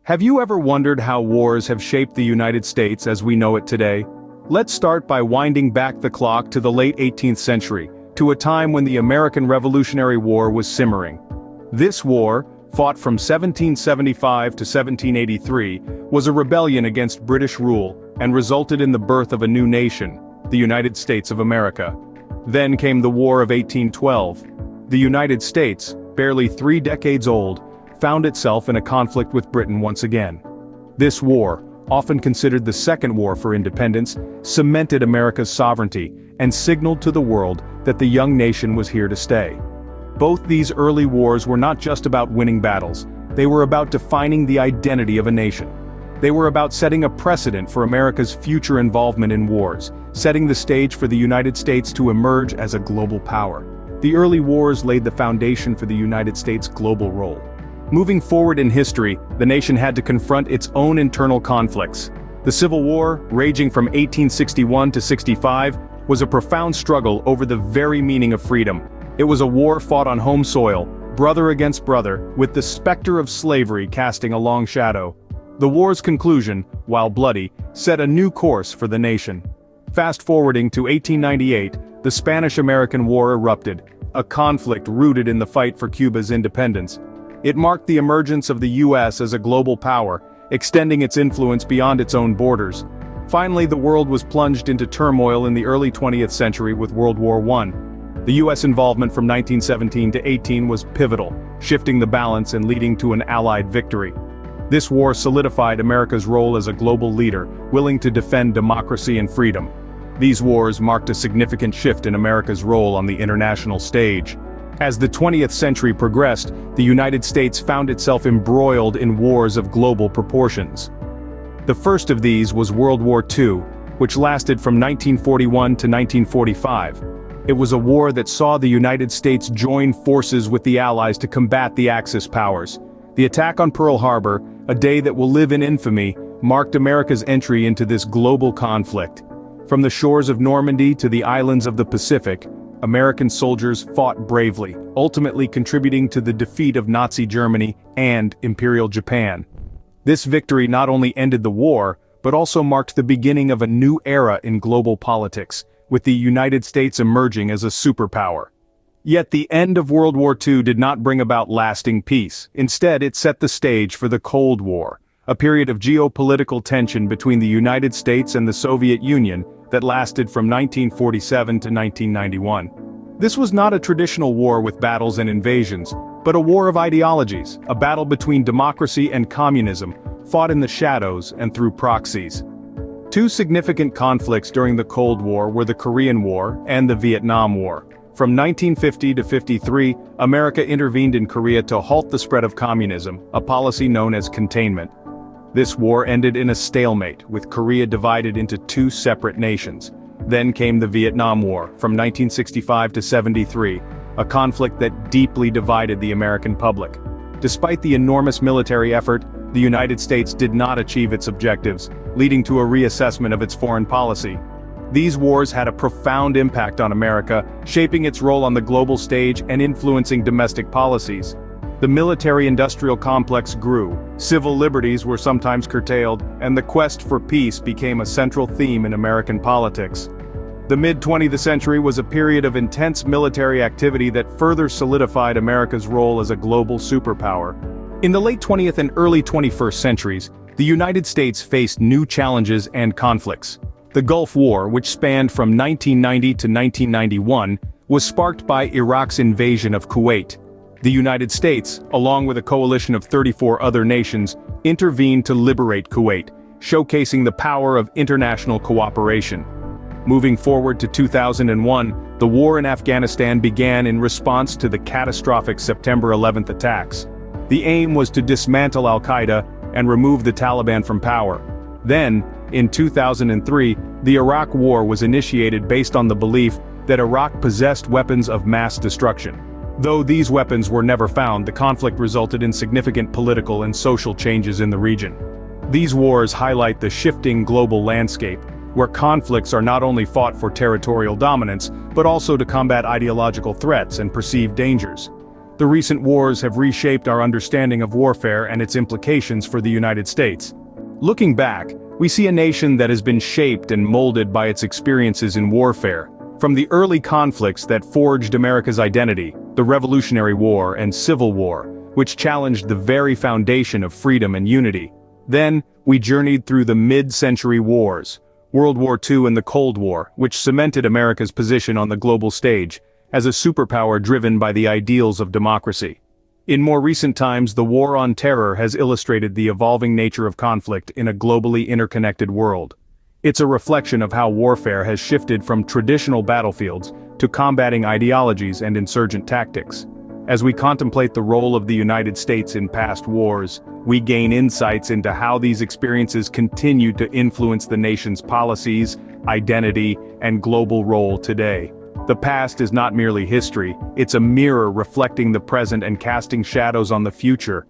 Have you ever wondered how wars have shaped the United States as we know it today? Let's start by winding back the clock to the late 18th century, to a time when the American Revolutionary War was simmering. This war, fought from 1775 to 1783, was a rebellion against British rule and resulted in the birth of a new nation, the United States of America. Then came the War of 1812. The United States, barely 3 decades old, found itself in a conflict with Britain once again. This war, often considered the Second War for Independence, cemented America's sovereignty and signaled to the world that the young nation was here to stay. Both these early wars were not just about winning battles, they were about defining the identity of a nation. They were about setting a precedent for America's future involvement in wars, setting the stage for the United States to emerge as a global power. The early wars laid the foundation for the United States' global role. Moving forward in history, the nation had to confront its own internal conflicts. The Civil War, raging from 1861 to 65, was a profound struggle over the very meaning of freedom. It was a war fought on home soil, brother against brother, with the specter of slavery casting a long shadow. The war's conclusion, while bloody, set a new course for the nation. Fast-forwarding to 1898, the Spanish-American War erupted, a conflict rooted in the fight for Cuba's independence. It marked the emergence of the U.S. as a global power, extending its influence beyond its own borders. Finally, the world was plunged into turmoil in the early 20th century with World War I. The U.S. involvement from 1917 to 18 was pivotal, shifting the balance and leading to an Allied victory. This war solidified America's role as a global leader, willing to defend democracy and freedom. These wars marked a significant shift in America's role on the international stage. As the 20th century progressed, the United States found itself embroiled in wars of global proportions. The first of these was World War II, which lasted from 1941 to 1945. It was a war that saw the United States join forces with the Allies to combat the Axis powers. The attack on Pearl Harbor, a day that will live in infamy, marked America's entry into this global conflict. From the shores of Normandy to the islands of the Pacific, American soldiers fought bravely, ultimately contributing to the defeat of Nazi Germany and Imperial Japan. This victory not only ended the war, but also marked the beginning of a new era in global politics, with the United States emerging as a superpower. Yet the end of World War II did not bring about lasting peace. Instead, it set the stage for the Cold War, a period of geopolitical tension between the United States and the Soviet Union that lasted from 1947 to 1991. This was not a traditional war with battles and invasions, but a war of ideologies, a battle between democracy and communism, fought in the shadows and through proxies. Two significant conflicts during the Cold War were the Korean War and the Vietnam War. From 1950 to 53, America intervened in Korea to halt the spread of communism, a policy known as containment. This war ended in a stalemate, with Korea divided into 2 separate nations. Then came the Vietnam War, from 1965 to 73, a conflict that deeply divided the American public. Despite the enormous military effort, the United States did not achieve its objectives, leading to a reassessment of its foreign policy. These wars had a profound impact on America, shaping its role on the global stage and influencing domestic policies. The military-industrial complex grew, civil liberties were sometimes curtailed, and the quest for peace became a central theme in American politics. The mid-20th century was a period of intense military activity that further solidified America's role as a global superpower. In the late 20th and early 21st centuries, the United States faced new challenges and conflicts. The Gulf War, which spanned from 1990 to 1991, was sparked by Iraq's invasion of Kuwait. The United States, along with a coalition of 34 other nations, intervened to liberate Kuwait, showcasing the power of international cooperation. Moving forward to 2001, the war in Afghanistan began in response to the catastrophic September 11th attacks. The aim was to dismantle al-Qaeda and remove the Taliban from power. Then, in 2003, the Iraq War was initiated based on the belief that Iraq possessed weapons of mass destruction. Though these weapons were never found, the conflict resulted in significant political and social changes in the region. These wars highlight the shifting global landscape, where conflicts are not only fought for territorial dominance, but also to combat ideological threats and perceived dangers. The recent wars have reshaped our understanding of warfare and its implications for the United States. Looking back, we see a nation that has been shaped and molded by its experiences in warfare. From the early conflicts that forged America's identity, the Revolutionary War and Civil War, which challenged the very foundation of freedom and unity. Then, we journeyed through the mid-century wars, World War II and the Cold War, which cemented America's position on the global stage, as a superpower driven by the ideals of democracy. In more recent times, the War on Terror has illustrated the evolving nature of conflict in a globally interconnected world. It's a reflection of how warfare has shifted from traditional battlefields to combating ideologies and insurgent tactics. As we contemplate the role of the United States in past wars, we gain insights into how these experiences continue to influence the nation's policies, identity, and global role today. The past is not merely history, it's a mirror reflecting the present and casting shadows on the future.